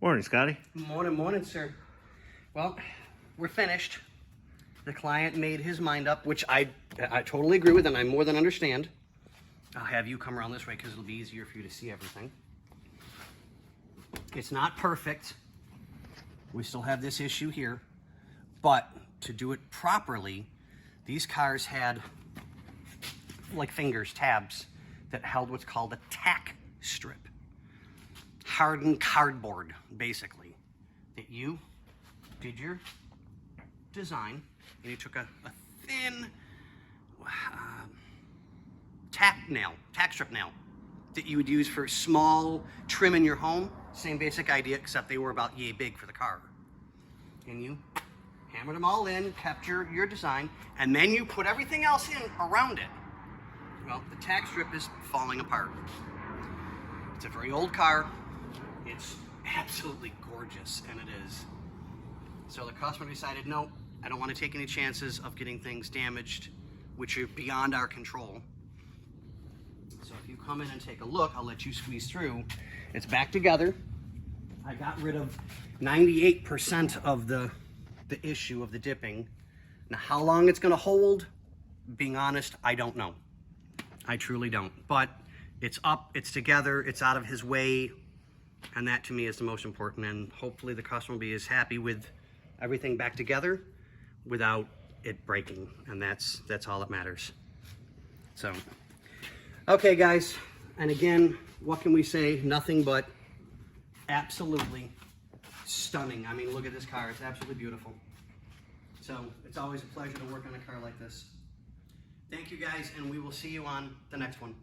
Morning, Scotty. Morning, sir. Well, we're finished. The client made his mind up, which I totally agree with, and I more than understand. I'll have you come around this way because it'll be easier for you to see everything. It's not perfect. We still have this issue here, but to do it properly, these cars had like fingers, tabs, that held what's called a tack strip. Hardened cardboard, basically, that you did your design, and you took a thin tack strip nail that you would use for small trim in your home. Same basic idea, except they were about yay big for the car. And you hammered them all in, kept your design, and then you put everything else in around it. Well, the tack strip is falling apart. It's a very old car. It's absolutely gorgeous, and it is. So the customer decided, no, I don't want to take any chances of getting things damaged, which are beyond our control. So if you come in and take a look, I'll let you squeeze through. It's back together. I got rid of 98% of the issue of the dipping. Now, how long it's going to hold, being honest, I don't know. I truly don't. But it's up, it's together, it's out of his way, and that to me is the most important. And hopefully the customer will be as happy with everything back together without it breaking, and that's all that matters. So, okay, guys, and again, what can we say? Nothing but absolutely stunning. I mean, look at this car. It's absolutely beautiful. So it's always a pleasure to work on a car like this. Thank you, guys, and we will see you on the next one.